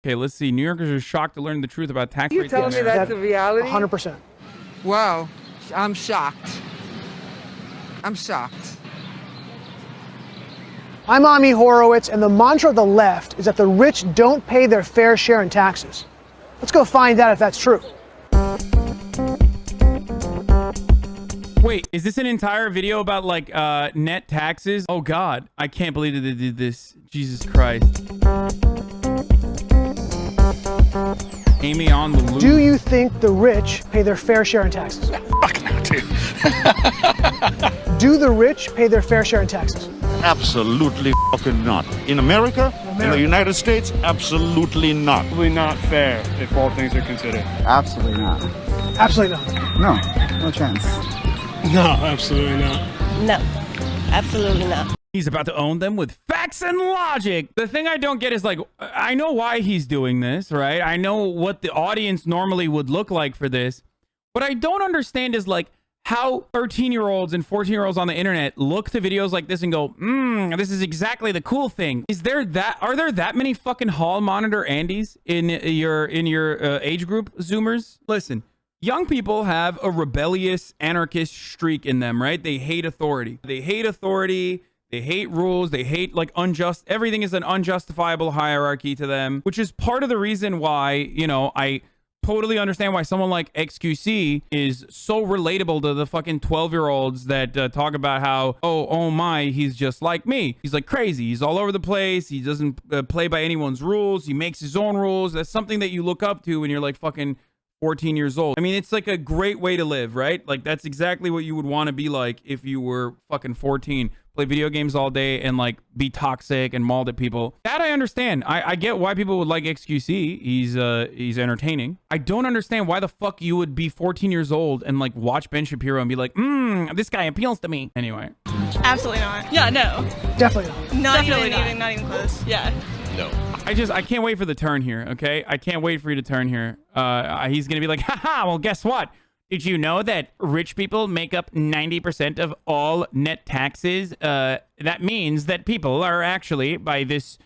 Okay, let's see. New Yorkers are shocked to learn the truth about tax You rates. telling me that's a reality? 100%. Wow, I'm shocked. I'm shocked. I'm Ami Horowitz, and the mantra of the left is that the rich don't pay their fair share in taxes. Let's go find out if that's true. Wait, is this an entire video about like net taxes? Oh God, I can't believe that they did this. Jesus Christ. Amy on the loop. Do you think the rich pay their fair share in taxes? Fuck no, dude. Do the rich pay their fair share in taxes? Absolutely fucking not. In America, in the United States, absolutely not. Probably not fair if all things are considered. Absolutely not. Absolutely not. No chance. No, absolutely not. No, absolutely not. He's about to own them with facts and logic. The thing I don't get is like, I know why he's doing this, right? I know what the audience normally would look like for this. What I don't understand is like how 13-year-olds and 14-year-olds on the internet look to videos like this and go, this is exactly the cool thing. Are there that many fucking hall monitor Andys in your age group, Zoomers? Listen, young people have a rebellious anarchist streak in them, right? They hate authority. They hate authority. They hate rules. They hate like everything is an unjustifiable hierarchy to them, which is part of the reason why, you know, I totally understand why someone like XQC is so relatable to the fucking 12-year-olds that talk about how, oh my, he's just like me. He's like crazy. He's all over the place. He doesn't play by anyone's rules. He makes his own rules. That's something that you look up to when you're like fucking 14 years old. I mean, it's like a great way to live, right? Like that's exactly what you would want to be like if you were fucking 14. Play video games all day and like be toxic and mauled at people. That I understand. I get why people would like XQC. He's entertaining. I don't understand why the fuck you would be 14 years old and like watch Ben Shapiro and be like, this guy appeals to me. Anyway. Absolutely not. Yeah, no. Definitely not. Not even close. Yeah. No. I can't wait for the turn here, okay? I can't wait for you to turn here. He's gonna be like, haha, well, guess what? Did you know that rich people make up 90% of all net taxes? That means that people are actually, by this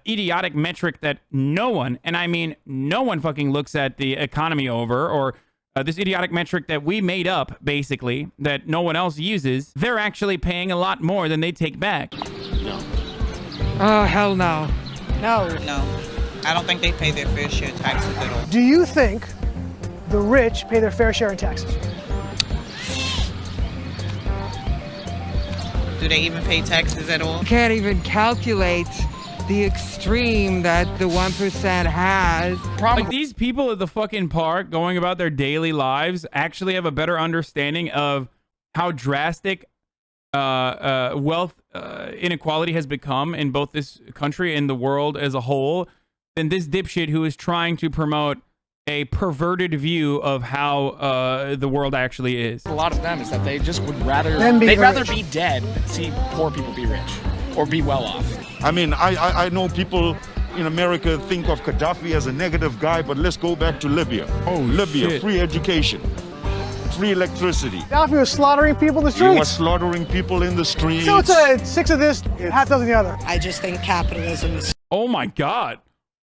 idiotic metric that no one, and I mean no one fucking looks at the economy over, or this idiotic metric that we made up, basically, that no one else uses, they're actually paying a lot more than they take back. No. Oh, hell no. No. I don't think they pay their fair share of taxes at all. Do you think the rich pay their fair share in taxes? Do they even pay taxes at all? Can't even calculate the extreme that the 1% has. Like these people at the fucking park going about their daily lives actually have a better understanding of how drastic wealth inequality has become in both this country and the world as a whole than this dipshit who is trying to promote a perverted view of how the world actually is. A lot of them is that they just would rather be dead than see poor people be rich or be well off. I mean, I know people in America think of Gaddafi as a negative guy, but let's go back to Libya. Oh, Libya, shit. free education, free electricity. Gaddafi was slaughtering people in the He was streets. slaughtering people in the streets. So it's a 6 of this, half dozen of the other. I just think capitalism is Oh my God.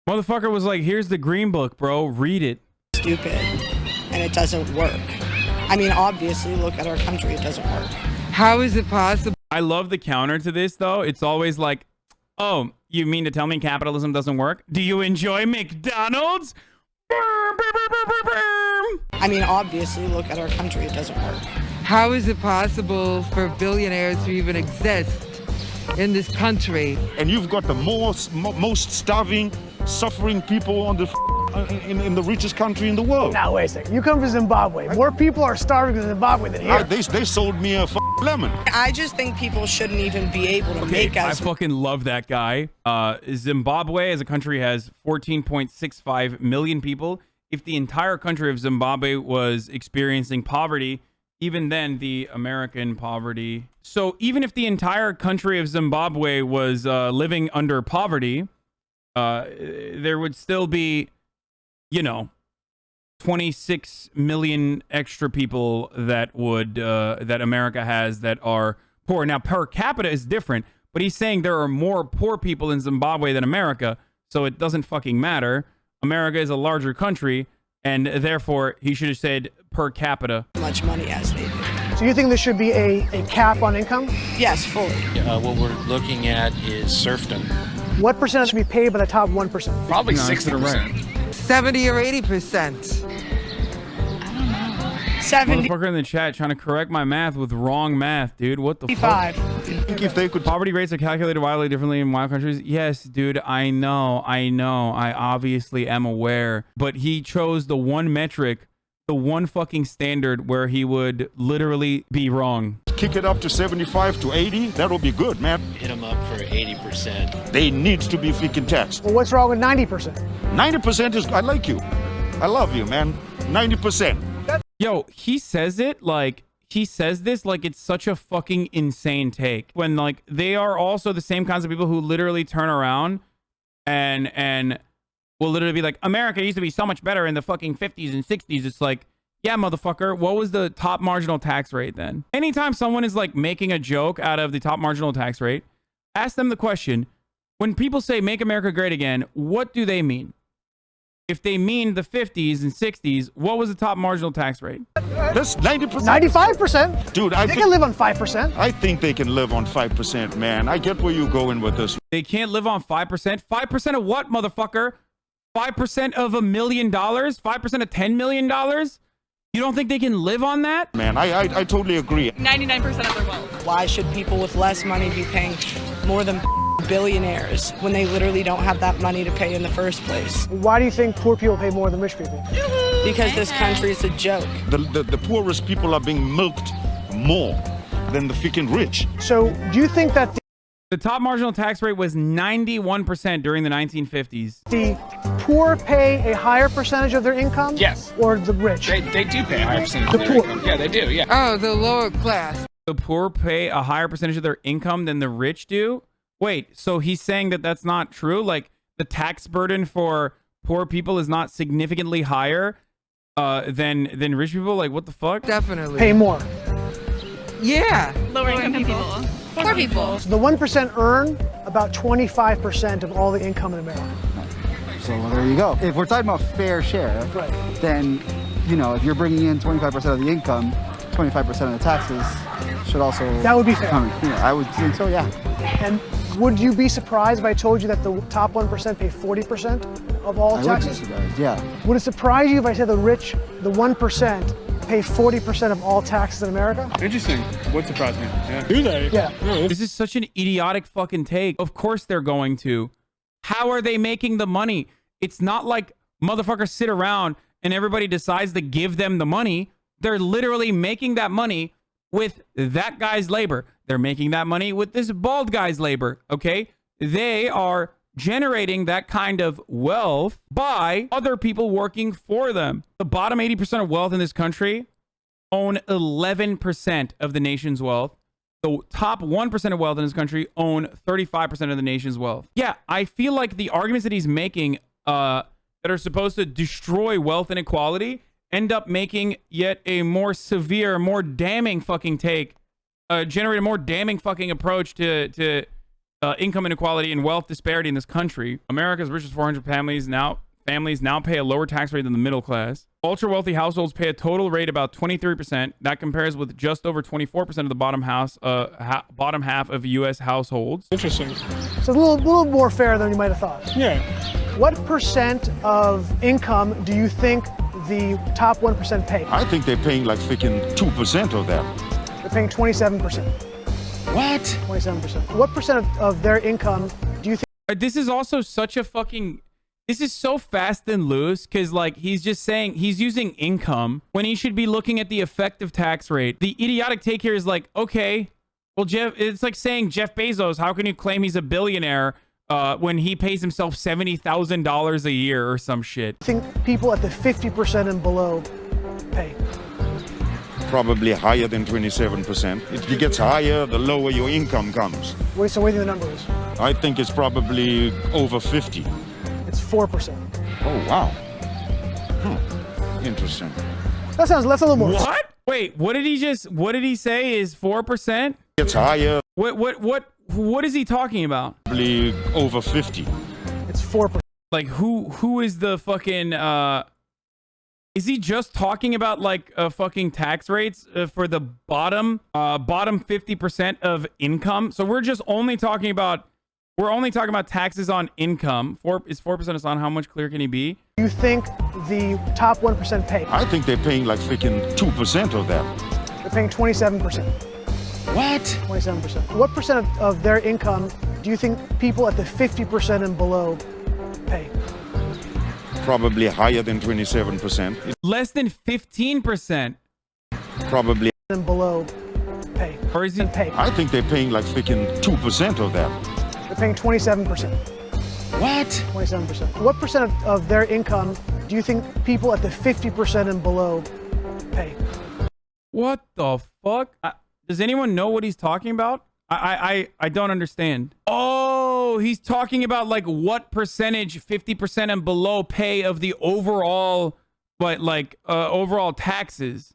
Motherfucker was like, here's the green book, bro. Read it. stupid and it doesn't work. I mean, obviously, look at our country, it doesn't work. How is it possible? I love the counter to this, though. It's always like, oh, you mean to tell me capitalism doesn't work? Do you enjoy McDonald's? I mean, obviously, look at our country, it doesn't work. How is it possible for billionaires to even exist in this country? And you've got the most starving, suffering people on the in the richest country in the world. Now, wait a second. You come from Zimbabwe. More people are starving in Zimbabwe than here. They sold me a lemon. I just think people shouldn't even be able to make I us. fucking love that guy. Zimbabwe as a country has 14.65 million people. If the entire country of Zimbabwe was experiencing poverty, even then the American poverty. So even if the entire country of Zimbabwe was living under poverty, there would still be, you know, 26 million extra people that would that America has that are poor. Now, per capita is different, but he's saying there are more poor people in Zimbabwe than America. so it doesn't fucking matter. America is a larger country, and therefore he should have said per capita. Much money as they do. So you think there should be a cap on income? Yes, fully. What we're looking at is serfdom. What percentage should be paid by the top 1%? Probably No, 60%. 70 or 80%. 70. Motherfucker in the chat trying to correct my math with wrong math, dude. What the fuck? 75. I think if they could Poverty rates are calculated wildly differently in wild countries. Yes, dude, I know. I obviously am aware. But he chose the one metric, the one fucking standard where he would literally be wrong. kick it up to 75 to 80, that'll be good, man. Hit them up for 80%. They need to be freaking taxed. Well, what's wrong with 90%? 90% is, I like you. I love you, man. 90%. Yo, he says it like, he says this like it's such a fucking insane take. When like they are also the same kinds of people who literally turn around and will literally be like, America used to be so much better in the fucking 50s and 60s. It's like, yeah, motherfucker, what was the top marginal tax rate then? Anytime someone is like making a joke out of the top marginal tax rate, ask them the question, when people say make America great again, what do they mean? If they mean the 50s and 60s, what was the top marginal tax rate? That's 90%. 95%? Dude, They can live on 5%. I think they can live on 5%, man. I get where you're going with this. They can't live on 5%? 5% of what, motherfucker? 5% of $1 million? 5% of $10 million? You don't think they can live on that? Man, I totally agree. 99% of their wealth. Why should people with less money be paying more than billionaires when they literally don't have that money to pay in the first place? Why do you think poor people pay more than rich people? Because this country is a joke. The poorest people are being milked more than the freaking rich. So do you think that The top marginal tax rate was 91% during the 1950s. the poor pay a higher percentage of their income? Yes. Or the rich? They do pay a higher percentage The of their poor. income. Yeah, they do, yeah. Oh, the lower class. The poor pay a higher percentage of their income than the rich do? Wait, so he's saying that that's not true? Like, the tax burden for poor people is not significantly higher than rich people? Like, what the fuck? Definitely. Pay more. Yeah. Lower income people. Poor people. So the 1% earn about 25% of all the income in America. So there you go. If we're talking about fair share, Right. then, you know, if you're bringing in 25% of the income, 25% of the taxes should also... That would be fair. I would think so, yeah. And would you be surprised if I told you that the top 1% pay 40% of all I would be taxes? surprised, yeah. Would it surprise you if I said the rich, the 1%, pay 40% of all taxes in America? Interesting. Would surprise me. Yeah. Do they? Yeah. No, This is such an idiotic fucking take. Of course they're going to. How are they making the money? It's not like motherfuckers sit around and everybody decides to give them the money. They're literally making that money with that guy's labor. They're making that money with this bald guy's labor, okay? They are generating that kind of wealth by other people working for them. The bottom 80% of wealth in this country own 11% of the nation's wealth. The top 1% of wealth in this country own 35% of the nation's wealth. Yeah, I feel like the arguments that he's making that are supposed to destroy wealth inequality end up making yet a more severe, more damning fucking take, generate a more damning fucking approach to income inequality and wealth disparity in this country. America's richest 400 families now pay a lower tax rate than the middle class. Ultra wealthy households pay a total rate about 23%. That compares with just over 24% of the bottom half of U.S. households. interesting. So a little more fair than you might have thought. Yeah. What percent of income do you think the top 1% pay? I think they're paying like freaking 2% of that. They're paying 27%. What? 27%. What percent of their income do you think? This is also such a fucking... This is so fast and loose because, like, he's just saying he's using income when he should be looking at the effective tax rate. The idiotic take here is like, okay, well, Jeff, it's like saying Jeff Bezos, how can you claim he's a billionaire when he pays himself $70,000 a year or some shit? I think people at the 50% and below pay. Probably higher than 27%. It gets higher, the lower your income comes. So what do you think the number is? I think it's probably over 50. It's 4%. Oh, wow. Interesting. That's a little more. What? Wait, what did he say is 4%? It's higher, What is he talking about? probably over 50. It's 4%. Like who is the fucking is he just talking about like fucking tax rates for the bottom 50% of income? So we're only talking about taxes on income. 4% on how much clear can he be? You think the top 1% pay? I think they're paying like freaking 2% of that. They're paying 27%. What? 27%. What percent of their income do you think people at the 50% and below pay? Probably higher than 27%. Less than 15%. Probably. And below pay. Or is he pay? I think they're paying like freaking 2% of that. They're paying 27%. What? 27%. What percent of their income do you think people at the 50% and below pay? What the fuck? Does anyone know what he's talking about? I don't understand. Oh, he's talking about like what percentage 50% and below pay of the overall, but like overall taxes.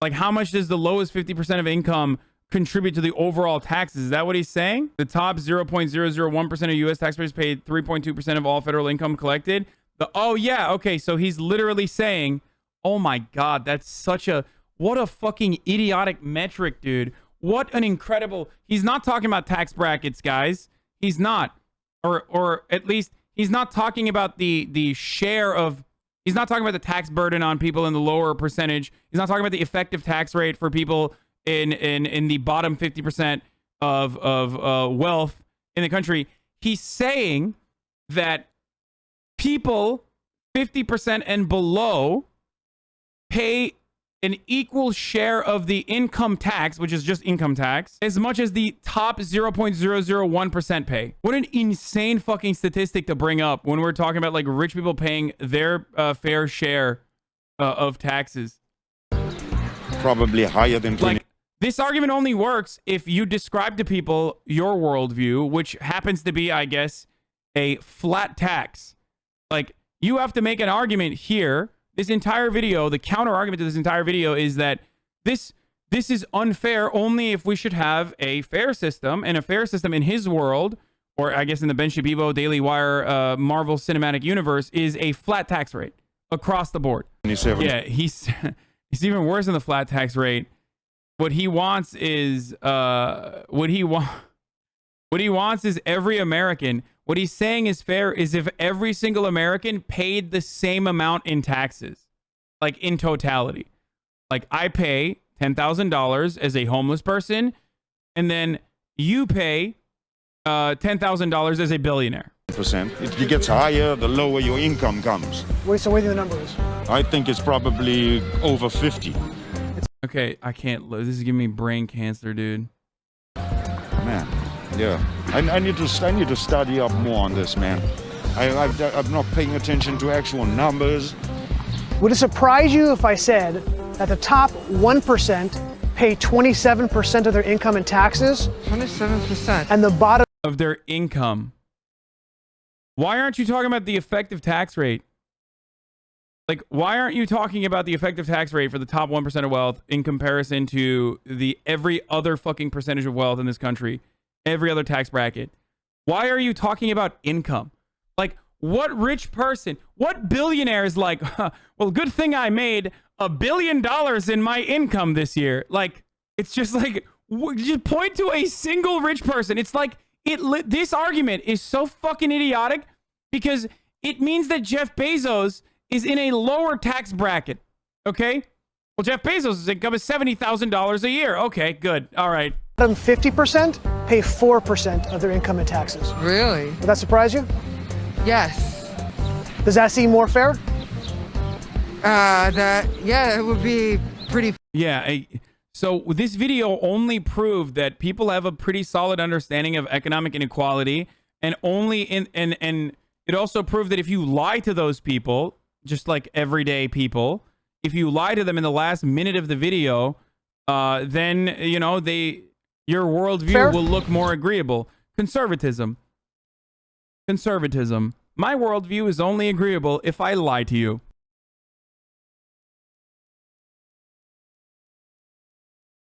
Like how much does the lowest 50% of income contribute to the overall taxes? Is that what he's saying? The top 0.001% of U.S. taxpayers paid 3.2% of all federal income collected. Oh yeah, okay. So he's literally saying, oh my God, that's such a, what a fucking idiotic metric, dude. What an incredible... He's not talking about tax brackets, guys. He's not. Or at least he's not talking about the share of... He's not talking about the tax burden on people in the lower percentage. He's not talking about the effective tax rate for people in the bottom 50% of wealth in the country. He's saying that people 50% and below pay an equal share of the income tax, which is just income tax, as much as the top 0.001% pay. What an insane fucking statistic to bring up when we're talking about like rich people paying their fair share of taxes. Probably higher than 20. Like, this argument only works if you describe to people your worldview, which happens to be, I guess, a flat tax. Like, you have to make an argument here. This entire video, the counter argument to this entire video is that this is unfair only if we should have a fair system, and a fair system in his world, or I guess in the Ben Shapiro, Daily Wire, Marvel Cinematic Universe, is a flat tax rate across the board. 27. Yeah, he's even worse than the flat tax rate. What he wants is what he wants is every American. What he's saying is fair is if every single American paid the same amount in taxes, like in totality. Like I pay $10,000 as a homeless person, and then you pay $10,000 as a billionaire. It gets higher the lower your income comes. Wait, so what do you think the number is? I think it's probably over 50. Okay, I can't. This is giving me brain cancer, dude. Man, yeah. I need to study up more on this, man. I'm not paying attention to actual numbers. Would it surprise you if I said that the top 1% pay 27% of their income in taxes? 27%. And the bottom of their income. Why aren't you talking about the effective tax rate? Like, why aren't you talking about the effective tax rate for the top 1% of wealth in comparison to the every other fucking percentage of wealth in this country? Every other tax bracket. Why are you talking about income? Like, what rich person, what billionaire is like, well, good thing I made $1 billion in my income this year. Like, it's just like, just point to a single rich person. It's like, this argument is so fucking idiotic because it means that Jeff Bezos is in a lower tax bracket. Okay? Well, Jeff Bezos' income is $70,000 a year. Okay, good. All right. 50% pay 4% of their income in taxes. Really? Would that surprise you? Yes. Does that seem more fair? Yeah, it would be pretty. Yeah. So this video only proved that people have a pretty solid understanding of economic inequality, and and it also proved that if you lie to those people, just like everyday people, if you lie to them in the last minute of the video, then you know your worldview Fair. will look more agreeable. Conservatism. My worldview is only agreeable if I lie to you.